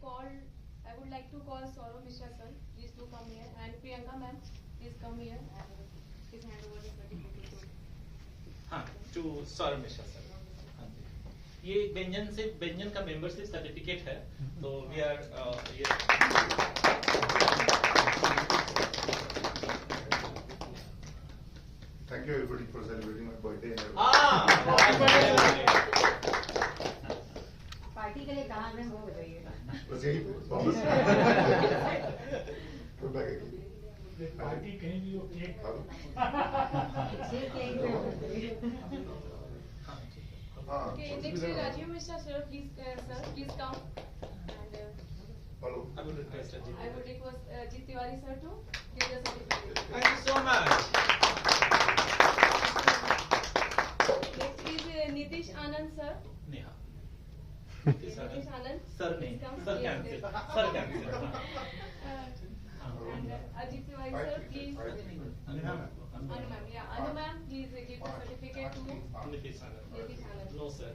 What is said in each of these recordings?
would like to call Saurav Mishra sir. Please do come here, and Priyanka ma'am, please come here and please hand over the certificate to Saurav Mishra sir. ये व्यंजन का membership certificate है, तो we are Thank you everybody for celebrating my birthday. Party के लिए कहाँ में वो बताइए। बस यही वापस। पार्टी कहीं भी हो, cake Okay, next Rajiv Mishra sir, please come. And Hello. I would request Ajit Tiwari sir to give the certificate. Thank you so much. Next is Nitish Anand sir. Neha. Nitish Anand. Sir नहीं, sir cancel. And Ajit Tiwari sir, please. Anu ma'am, please give the certificate to Nitish Anand. Nitish Anand. No sir.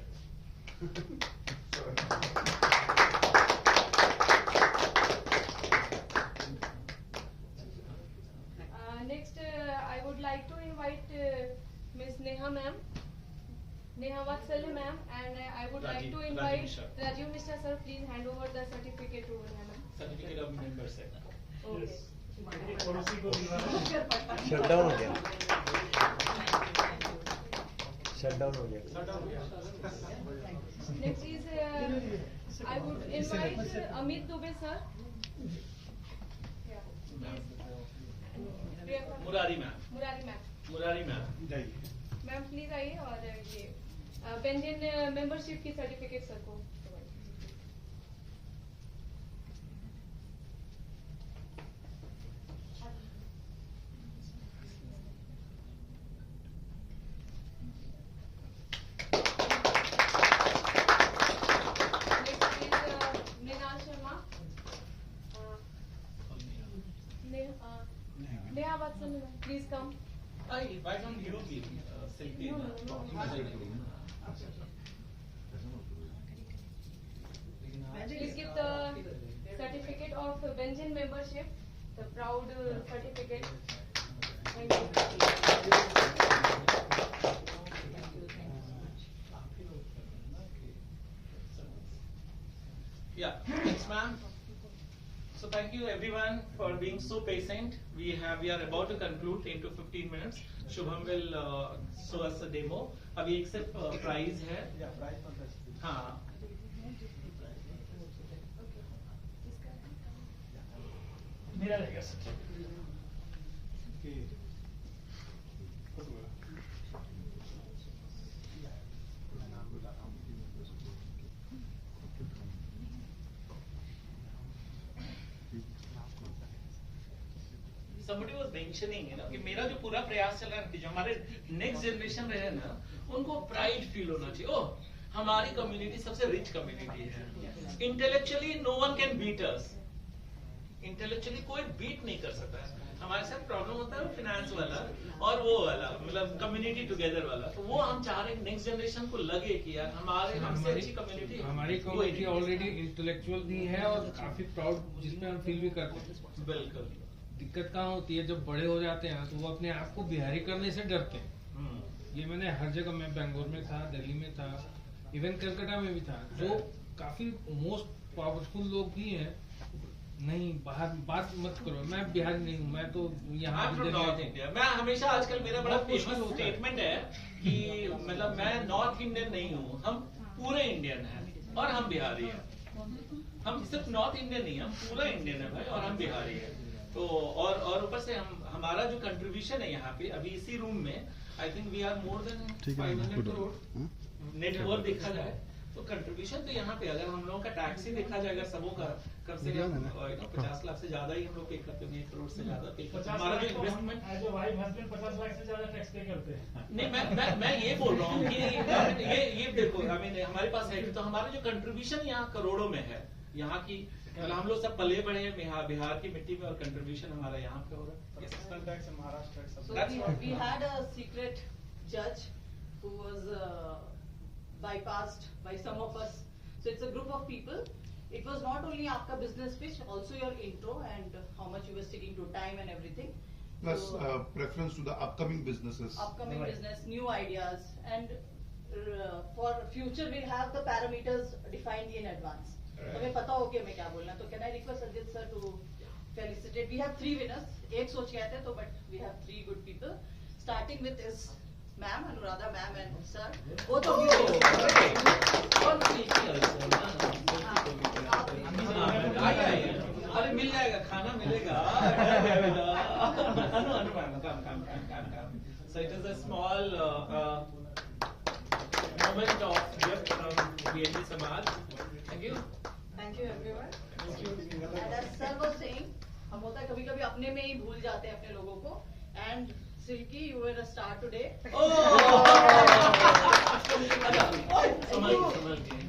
Next, I would like to invite Miss Neha ma'am, Neha Vatsalya ma'am, and I would like to invite Rajiv Mishra sir. Please hand over the certificate to Neha ma'am. Certificate of membership. Okay. पड़ोसी को shutdown हो गया। Next is I would invite Amit Dubey sir. Murari ma'am. Ma'am please आइए और ये benzene membership की certificate sir को Neha Vatsalya, please come. Why don't you give Silky? Please give the certificate of Benjin membership, the proud certificate. Thank you. Yeah, thanks ma'am. So thank you everyone for being so patient. We are about to conclude into 15 minutes. Shubham will show us a demo. अभी एक सिर्फ prize है. हाँ. मेरा रहेगा sir. Somebody was mentioning, कि मेरा जो पूरा प्रयास चल रहा है कि जो हमारे नेक्स्ट जनरेशन रहे ना, उनको प्राइड फील होना चाहिए. ओह, हमारी कम्युनिटी सबसे रिच कम्युनिटी है. Intellectually no one can beat us. Intellectually कोई बीट नहीं कर सकता है. हमारे साथ प्रॉब्लम होता है फाइनेंस वाला और वो वाला, मतलब कम्युनिटी टुगेदर वाला. तो वो हम चाह रहे हैं नेक्स्ट जनरेशन को लगे कि यार हमसे अच्छी कम्युनिटी, हमारी कम्युनिटी ऑलरेडी इंटेलेक्चुअल भी है और काफी प्राउड, जिसमें हम फील भी करते हैं. बिल्कुल. दिक्कत कहाँ होती है, जब बड़े हो जाते हैं तो वो अपने आप को बिहारी करने से डरते हैं. ये मैंने हर जगह, मैं बेंगलोर में था, दिल्ली में था, इवन कलकत्ता में भी था, जो काफी मोस्ट पावरफुल लोग भी हैं. नहीं, बाहर बात मत करो, मैं बिहारी नहीं हूँ, मैं तो यहाँ मैं हमेशा आजकल मेरा बड़ा फेमस स्टेटमेंट है कि मतलब मैं नॉर्थ इंडियन नहीं हूँ, हम पूरे इंडियन हैं और हम बिहारी हैं. हम सिर्फ नॉर्थ इंडियन नहीं, हम पूरा इंडियन है भाई, और हम बिहारी हैं. तो और ऊपर से हमारा जो कंट्रीब्यूशन है यहाँ पे अभी इसी रूम में, I think we are more than 500 crore network देखा जाए तो कंट्रीब्यूशन. तो यहाँ पे अगर हम लोगों का टैक्स ही देखा जाएगा सबों का, कम से कम 50 लाख से ज्यादा ही हम लोग पे करते हैं, 1 करोड़ से ज्यादा पे करते हैं. हमारा जो इन्वेस्टमेंट 50 लाख से ज्यादा टैक्स पे करते हैं. नहीं, मैं ये बोल रहा हूँ कि ये देखो, हमारे पास है तो हमारा जो कंट्रीब्यूशन यहाँ करोड़ों में है. यहाँ की हम लोग सब पले बड़े हैं बिहार की मिट्टी में, और कंट्रीब्यूशन हमारा यहाँ पे हो रहा है. We had a secret judge who was bypassed by some of us. So it's a group of people. it was not only आपका business pitch, also your intro and how much you were sticking to time and everything. Plus, So, preference to the upcoming businesses. upcoming Right. business, new ideas, and for future we'll have the parameters defined in advance. Right. हमें पता हो कि हमें क्या बोलना है. तो can I request Ajit sir to felicitate? We have 3 winners. एक सोच के आए थे तो but we have 3 good people. Starting with is ma'am, Anuradha ma'am and sir. Both of you. और सिल्की आइए अरे मिल जाएगा खाना मिलेगा अनु काम so it is a small moment of gift from BNB Samaj. Thank you. Thank you everyone. And as sir was saying, हम होता है कभी-कभी अपने में ही भूल जाते हैं अपने लोगों को. And Silky, you were a star today. संभल के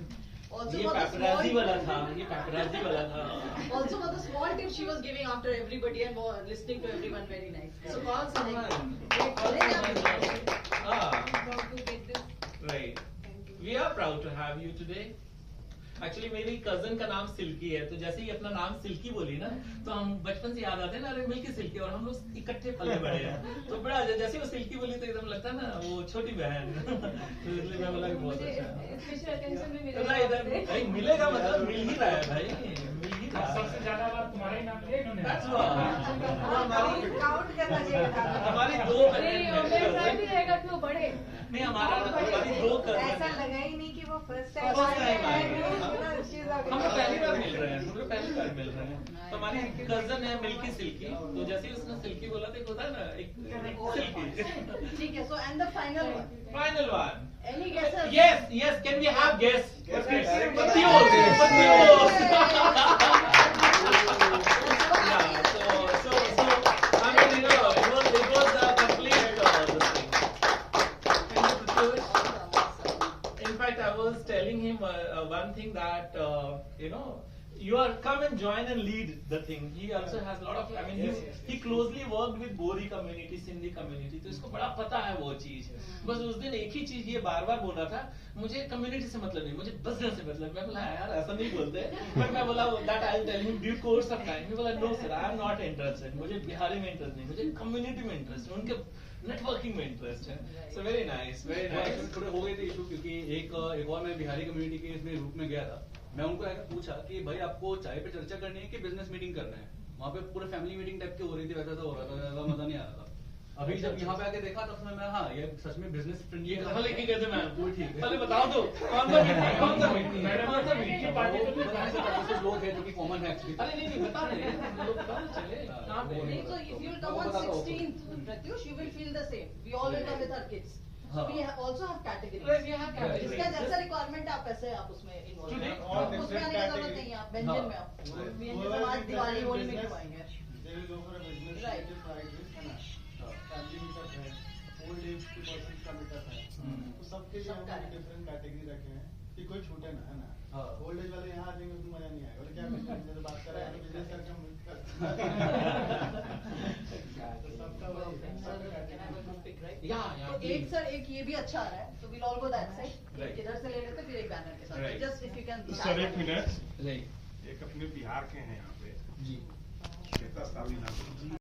Also ये for the पैपराजी small, वाला था ये पैपराजी वाला था also for the small tip she was giving after everybody and listening to everyone very nice. So कौन सम्मान Proud to get this. Right. We are proud to have you today. Actually मेरी cousin का नाम silkie है, तो जैसे ही अपना नाम सिल्की बोली ना, तो हम बचपन से याद आते हैं ना, अरे मिलके सिल्की, और हम लोग इकट्ठे पले बड़े हैं, तो बड़ा जैसे वो सिल्की बोली तो एकदम लगता है ना वो छोटी बहन, तो इसलिए मैं बोला कि बहुत मुझे अच्छा स्पेशल अटेंशन भी है। मिलेगा इधर आपसे। भाई मिलेगा मतलब मिल ही रहा है भाई, मिल ही रहा है। सबसे ज्यादा बार तुम्हारा ही नाम लिया इन्होंने. That's why। वो हमारी काउंट करना चाहिए था. हमारी दो नहीं, और मेरे साथ भी रहेगा कि वो बढ़े। नहीं हमारी दो ऐसा लगा ही नहीं कि वो फर्स्ट टाइम First time आए हैं। हम लोग पहली बार टाइम मिल रहे हैं, हम लोग पहली बार मिल रहे हैं। तो हमारी कजन है मिल्की सिल्की, तो जैसे ही उसने सिल्की बोला तो एक होता है ना एक सिल्की। ठीक है, so and the final one. Final one. Any guesses? Yes, can we have guess? Guess. Patios. Yeah, so I mean, you know, it was a complete thing. In fact, I was telling him one thing that you know, you are come and join and lead the thing. He also has a lot of, I mean, he closely worked with Bori community, Sindhi community, तो इसको बड़ा पता है वो चीज. बस उस दिन एक ही चीज ये बार-बार बोला था, मुझे कम्युनिटी से मतलब नहीं, मुझे बिजनेस से मतलब. मैं बोला यार ऐसा नहीं बोलते, बट मैं बोला that I'll tell him due course of time. मैं बोला no sir, I am not interested. मुझे बिहारी में इंटरेस्ट नहीं, मुझे कम्युनिटी में इंटरेस्ट है, उनके नेटवर्किंग में इंटरेस्ट है. So very nice, very nice. थोड़े हो गए थे इशू, क्योंकि एक और मैं बिहारी कम्युनिटी के इसमें ग्रुप में गया था. मैं उनको आकर पूछा कि भाई आपको चाय पे चर्चा करनी है कि बिजनेस मीटिंग करना है. वहाँ पे पूरे फैमिली मीटिंग टाइप की हो रही थी, वैसा तो हो रहा था, ज्यादा मजा नहीं आ रहा था. अभी जब यहाँ पे आके देखा तब समय मैं हाँ ये सच में बिजनेस फ्रेंडली ये कहाँ लेके गए थे मैम? वो ठीक है. पहले बताओ तो कौन सा मीटिंग, कौन सा मीटिंग, कौन सा मीटिंग? कुछ लोग हैं जो कि कॉमन है एक्चुअली. अरे नहीं बता रहे हैं, हम लोग बता रहे चले कहाँ पे? नहीं, so if you will come on 16th, Pratyush, you will feel the same. We all will come with our kids. So we also have categories. Right, we have categories. इसका जैसा requirement है आप वैसे आप उसमें involve Today, हैं. all उसमें different आने की जरूरत categories. नहीं है, आप व्यंजन में आओ. व्यंजन समाज दिवाली होली में करवाएंगे. They will go for a business Right. meeting, fried rice, है ना? Family meetup है, old age की persons का meetup है. तो सबके लिए सबका हमने है. different category रखे हैं कि कोई छूटे ना, है ना? हाँ. Old age वाले यहाँ आ जाएंगे उसमें मजा नहीं आएगा. और क्या business में तो बात कर रहे हैं, business करके हम तो सबका वही है, Sir, सबका can I have a group pic, right? Yeah, तो please. एक सर एक ये भी अच्छा आ रहा है. So we'll all go that side. Right. इधर से ले लेते हैं, फिर एक बैनर के साथ. Right. Just if you can. Sir एक मिनट, Right. एक अपने बिहार के हैं यहाँ पे जी. श्वेता सावी नाम